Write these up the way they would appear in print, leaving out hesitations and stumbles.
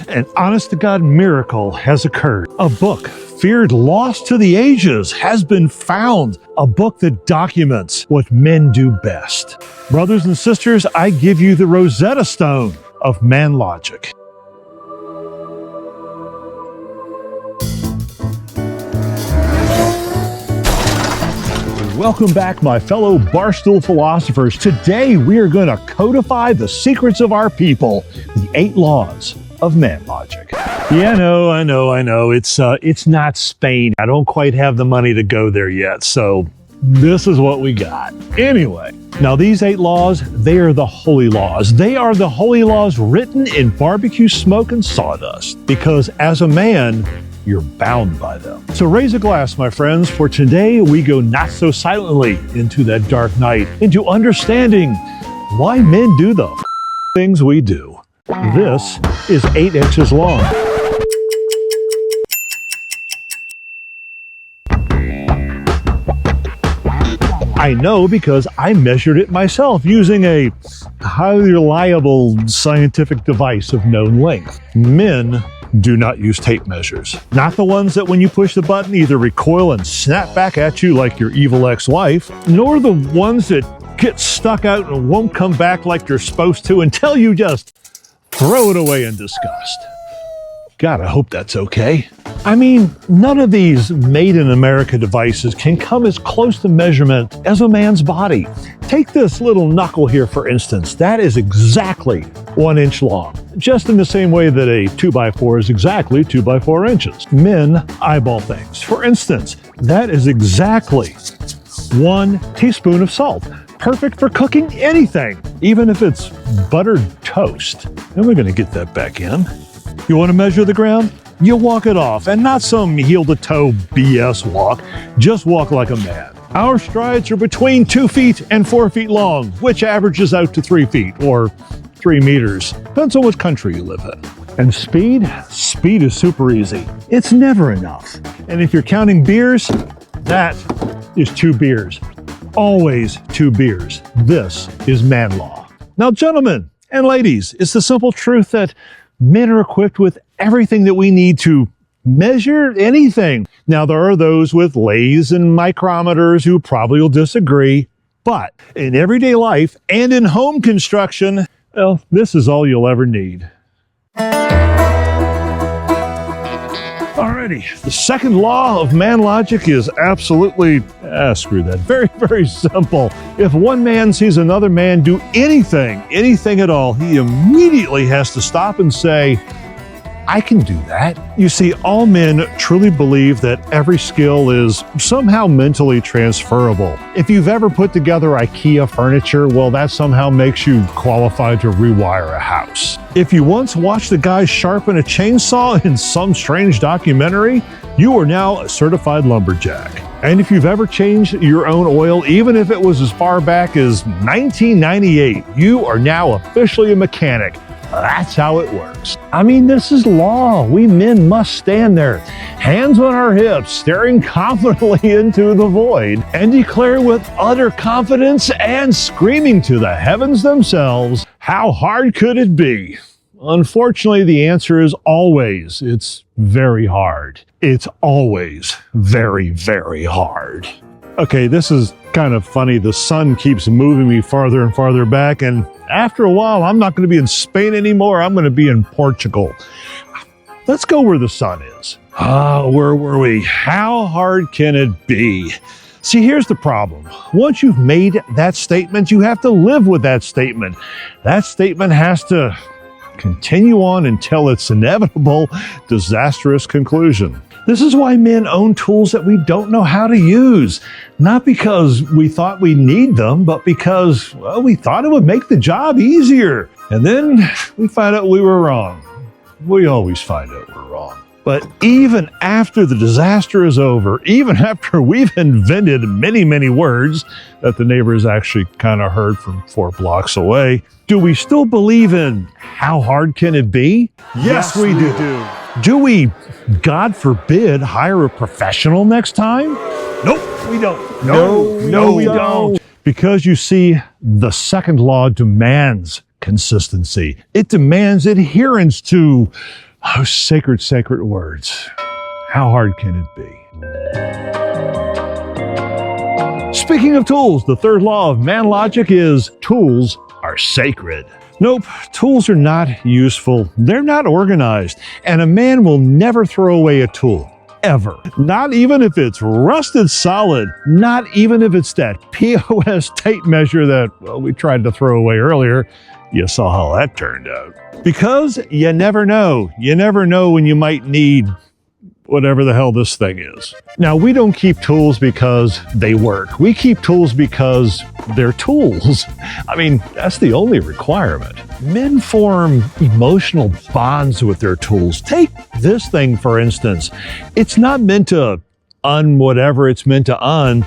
An honest-to-God miracle has occurred. A book feared lost to the ages has been found. A book that documents what men do best. Brothers and sisters, I give you the Rosetta Stone of man logic. Welcome back, my fellow Barstool philosophers. Today, we are going to codify the secrets of our people, the 8 laws of man logic. Yeah, I know. It's not Spain. I don't quite have the money to go there yet, so this is what we got. Anyway, now these 8 laws, they are the holy laws. They are the holy laws written in barbecue smoke and sawdust, because as a man, you're bound by them. So raise a glass, my friends, for today we go not so silently into that dark night, into understanding why men do the things we do. This is 8 inches long. I know because I measured it myself using a highly reliable scientific device of known length. Men do not use tape measures. Not the ones that when you push the button either recoil and snap back at you like your evil ex-wife, nor the ones that get stuck out and won't come back like they're supposed to until you just throw it away in disgust. God, I hope that's okay. I mean, none of these made in America devices can come as close to measurement as a man's body. Take this little knuckle here, for instance. That is exactly 1 inch long, just in the same way that a 2x4 is exactly 2x4 inches. Men eyeball things. For instance, that is exactly 1 teaspoon of salt. Perfect for cooking anything, even if it's buttered toast. And we're going to get that back in. You want to measure the ground? You walk it off, and not some heel-to-toe BS walk. Just walk like a man. Our strides are between 2 feet and 4 feet long, which averages out to 3 feet, or 3 meters. Depends on what country you live in. And speed? Speed is super easy. It's never enough. And if you're counting beers, that is 2 beers. Always 2 beers. This is man law. Now, gentlemen and ladies, it's the simple truth that men are equipped with everything that we need to measure anything. Now, there are those with lathes and micrometers who probably will disagree, but in everyday life and in home construction, well, this is all you'll ever need. Alrighty, the second law of man logic is absolutely, screw that, very, very simple. If one man sees another man do anything at all, he immediately has to stop and say, I can do that. You see, all men truly believe that every skill is somehow mentally transferable. If you've ever put together IKEA furniture, well, that somehow makes you qualified to rewire a house. If you once watched a guy sharpen a chainsaw in some strange documentary, you are now a certified lumberjack. And if you've ever changed your own oil, even if it was as far back as 1998, you are now officially a mechanic. That's how it works. I mean, this is law. We men must stand there, hands on our hips, staring confidently into the void, and declare with utter confidence and screaming to the heavens themselves, how hard could it be? Unfortunately, the answer is always, it's very hard. It's always very, very hard. Okay, this is kind of funny. The sun keeps moving me farther and farther back, and after a while, I'm not going to be in Spain anymore. I'm going to be in Portugal. Let's go where the sun is. Where were we? How hard can it be? See, here's the problem. Once you've made that statement, you have to live with that statement. That statement has to continue on until its inevitable, disastrous conclusion. This is why men own tools that we don't know how to use. Not because we thought we need them, but because, well, we thought it would make the job easier. And then we find out we were wrong. We always find out we're wrong. But even after the disaster is over, even after we've invented many, many words that the neighbors actually kind of heard from 4 blocks away, do we still believe in how hard can it be? Yes, we do. Do we, God forbid, hire a professional next time? Nope, we don't. No, we don't. Because you see, the second law demands consistency. It demands adherence to Oh, sacred, sacred words. How hard can it be? Speaking of tools, the third law of man logic is tools are sacred. Nope, tools are not useful. They're not organized. And a man will never throw away a tool. Ever. Not even if it's rusted solid. Not even if it's that POS tape measure that, well, we tried to throw away earlier. You saw how that turned out. Because you never know. You never know when you might need whatever the hell this thing is. Now, we don't keep tools because they work. We keep tools because they're tools. I mean, that's the only requirement. Men form emotional bonds with their tools. Take this thing, for instance. It's not meant to whatever it's meant to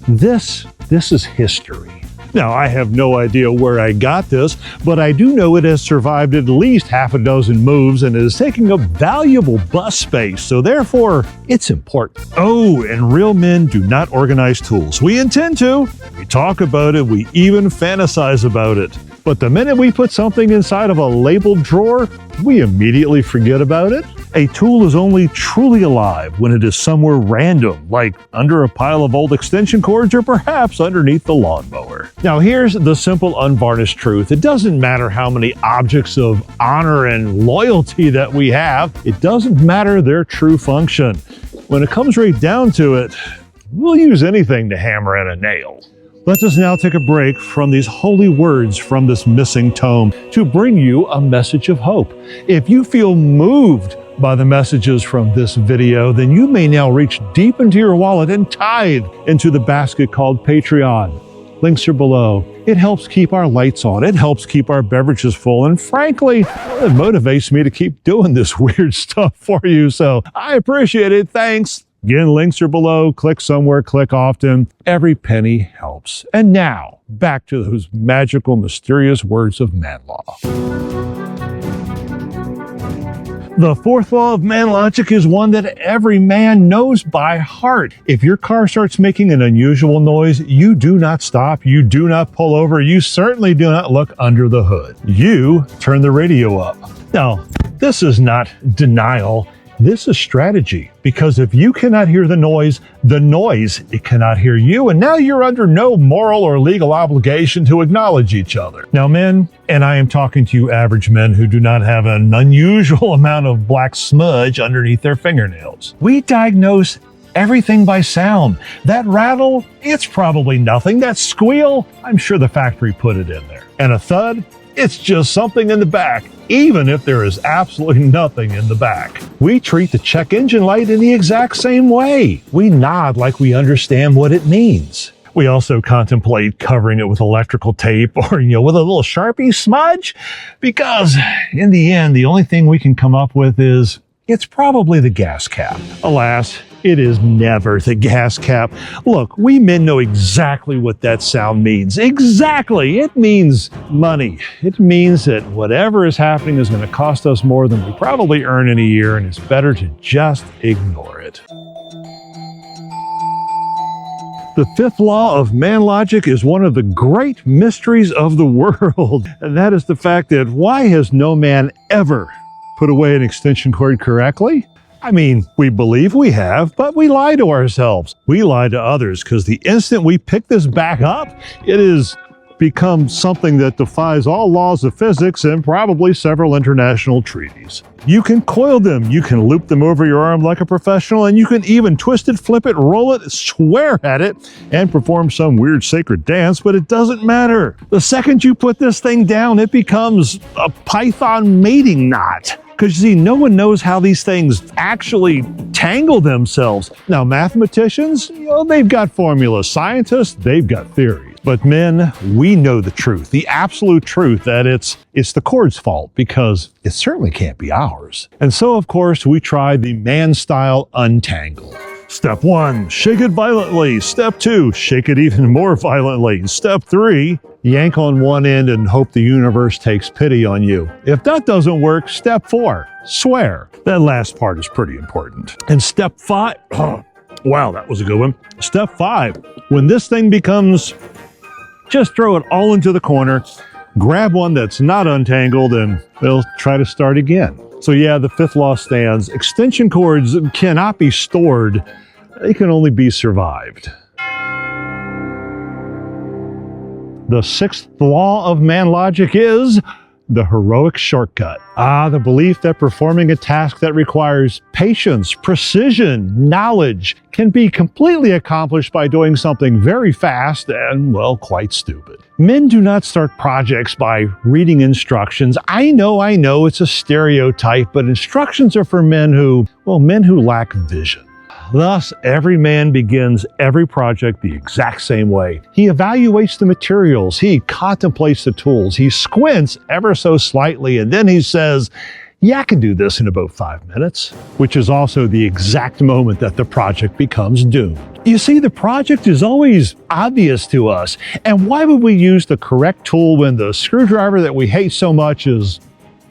This is history. Now, I have no idea where I got this, but I do know it has survived at least half a dozen moves and is taking up valuable bus space, so therefore, it's important. Oh, and real men do not organize tools. We intend to. We talk about it. We even fantasize about it. But the minute we put something inside of a labeled drawer, we immediately forget about it. A tool is only truly alive when it is somewhere random, like under a pile of old extension cords or perhaps underneath the lawnmower. Now here's the simple, unvarnished truth. It doesn't matter how many objects of honor and loyalty that we have. It doesn't matter their true function. When it comes right down to it, we'll use anything to hammer in a nail. Let us now take a break from these holy words from this missing tome to bring you a message of hope. If you feel moved by the messages from this video, then you may now reach deep into your wallet and tithe into the basket called Patreon. Links are below. It helps keep our lights on. It helps keep our beverages full. And frankly, it motivates me to keep doing this weird stuff for you. So I appreciate it. Thanks. Again, links are below. Click somewhere, click often. Every penny helps. And now, back to those magical, mysterious words of man law. The fourth law of man logic is one that every man knows by heart. If your car starts making an unusual noise, you do not stop, you do not pull over, you certainly do not look under the hood. You turn the radio up. Now, this is not denial. This is strategy, because if you cannot hear the noise, it cannot hear you, and now you're under no moral or legal obligation to acknowledge each other. Now, men, and I am talking to you average men who do not have an unusual amount of black smudge underneath their fingernails. We diagnose everything by sound. That rattle, it's probably nothing. That squeal, I'm sure the factory put it in there. And a thud, it's just something in the back, even if there is absolutely nothing in the back. We treat the check engine light in the exact same way. We nod like we understand what it means. We also contemplate covering it with electrical tape or, with a little Sharpie smudge, because in the end, the only thing we can come up with is, it's probably the gas cap. Alas, it is never the gas cap. Look, we men know exactly what that sound means. Exactly. It means money. It means that whatever is happening is going to cost us more than we probably earn in a year, and it's better to just ignore it. The fifth law of man logic is one of the great mysteries of the world, and that is the fact that why has no man ever put away an extension cord correctly? I mean, we believe we have, but we lie to ourselves. We lie to others because the instant we pick this back up, it has become something that defies all laws of physics and probably several international treaties. You can coil them, you can loop them over your arm like a professional, and you can even twist it, flip it, roll it, swear at it, and perform some weird sacred dance, but it doesn't matter. The second you put this thing down, it becomes a python mating knot. Because you see, no one knows how these things actually tangle themselves. Now, mathematicians, they've got formulas. Scientists, they've got theories. But men, we know the truth, the absolute truth, that it's the cord's fault, because it certainly can't be ours. And so, of course, we try the man-style untangle. Step 1, shake it violently. Step 2, shake it even more violently. Step 3, yank on one end and hope the universe takes pity on you. If that doesn't work, step 4, swear. That last part is pretty important. And step 5, wow, that was a good one. Step 5, when this thing becomes, just throw it all into the corner. grab one that's not untangled, and they'll try to start again. So yeah, the fifth law stands. Extension cords cannot be stored. They can only be survived. The sixth law of man logic is the heroic shortcut. The belief that performing a task that requires patience, precision, knowledge can be completely accomplished by doing something very fast and, well, quite stupid. Men do not start projects by reading instructions. I know, it's a stereotype, but instructions are for men who lack vision. Thus, every man begins every project the exact same way. He evaluates the materials, he contemplates the tools, he squints ever so slightly, and then he says, yeah, I can do this in about 5 minutes, which is also the exact moment that the project becomes doomed. You see, the project is always obvious to us, and why would we use the correct tool when the screwdriver that we hate so much is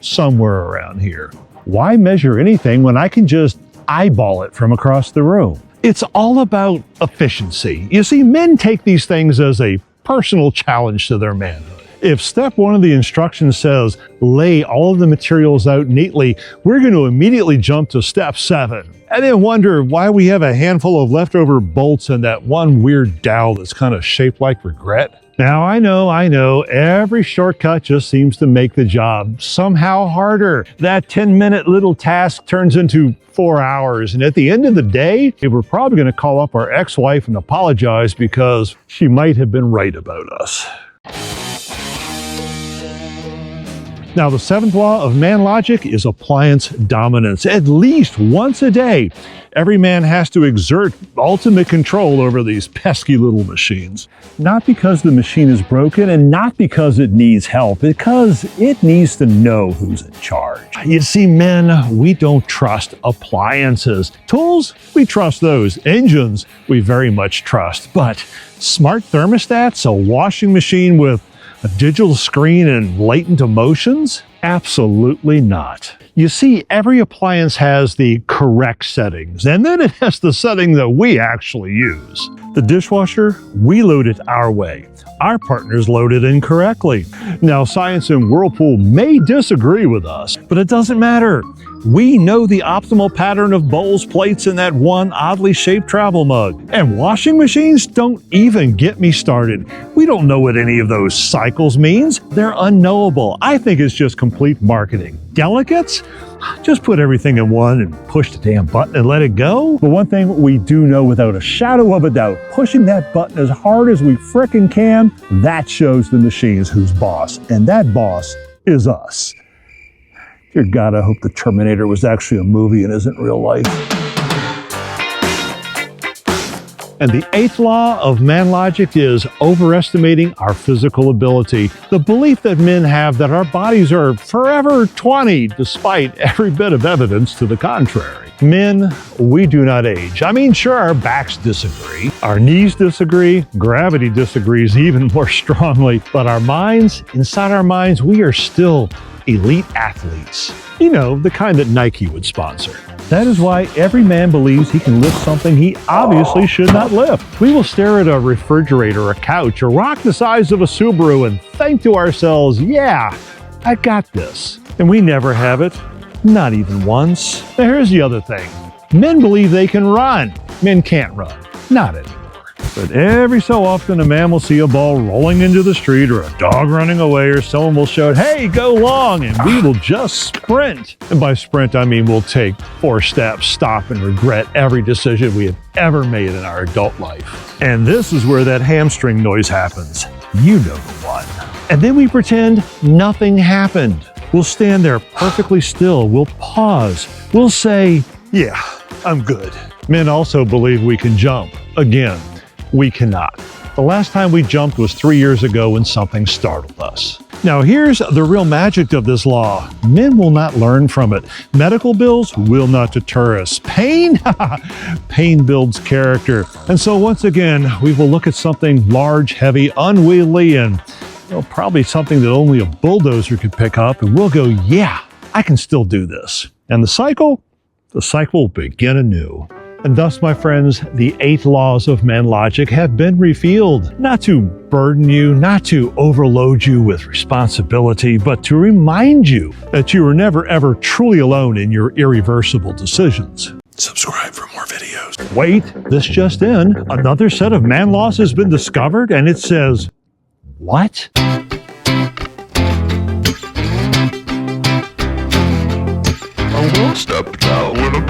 somewhere around here? Why measure anything when I can just eyeball it from across the room? It's all about efficiency. You see, men take these things as a personal challenge to their manhood. If step 1 of the instructions says, lay all of the materials out neatly, we're going to immediately jump to step 7 and then wonder why we have a handful of leftover bolts and that one weird dowel that's kind of shaped like regret. Now, I know, every shortcut just seems to make the job somehow harder. That 10-minute little task turns into 4 hours, and at the end of the day, we're probably going to call up our ex-wife and apologize because she might have been right about us. Now, the seventh law of man logic is appliance dominance. At least once a day, every man has to exert ultimate control over these pesky little machines. Not because the machine is broken and not because it needs help, because it needs to know who's in charge. You see, men, we don't trust appliances. Tools, we trust those. Engines, we very much trust. But smart thermostats, a washing machine with a digital screen and latent emotions? Absolutely not. You see, every appliance has the correct settings, and then it has the setting that we actually use. The dishwasher, we load it our way. Our partners load it incorrectly. Now, science and Whirlpool may disagree with us, but it doesn't matter. We know the optimal pattern of bowls, plates, and that one oddly shaped travel mug. And washing machines, don't even get me started. We don't know what any of those cycles means. They're unknowable. I think it's just complete marketing. Delicates? Just put everything in one and push the damn button and let it go. But one thing we do know without a shadow of a doubt, pushing that button as hard as we frickin' can, that shows the machines who's boss. And that boss is us. Dear God, I hope the Terminator was actually a movie and isn't real life. And the eighth law of man logic is overestimating our physical ability. The belief that men have that our bodies are forever 20, despite every bit of evidence to the contrary. Men, we do not age. I mean, sure, our backs disagree, our knees disagree, gravity disagrees even more strongly, but our minds, inside our minds, we are still elite athletes. You know, the kind that Nike would sponsor. That is why every man believes he can lift something he obviously should not lift. We will stare at a refrigerator, a couch, a rock the size of a Subaru and think to ourselves, yeah, I got this. And we never have it, not even once. Now here's the other thing. Men believe they can run. Men can't run, not anymore. But every so often a man will see a ball rolling into the street or a dog running away or someone will shout, hey, go long, and we will just sprint. And by sprint, I mean we'll take 4 steps, stop, and regret every decision we have ever made in our adult life. And this is where that hamstring noise happens. You know the one. And then we pretend nothing happened. We'll stand there perfectly still. We'll pause. We'll say, yeah, I'm good. Men also believe we can jump. Again, we cannot. The last time we jumped was 3 years ago when something startled us. Now here's the real magic of this law. Men will not learn from it. Medical bills will not deter us. Pain? Pain builds character. And so once again, we will look at something large, heavy, unwieldy, and probably something that only a bulldozer could pick up, and we'll go, yeah, I can still do this. And the cycle will begin anew. And thus, my friends, the 8 laws of man logic have been revealed, not to burden you, not to overload you with responsibility, but to remind you that you are never ever truly alone in your irreversible decisions. Subscribe for more videos. Wait, this just in. Another set of man laws has been discovered, and it says, what? I will step down when I'm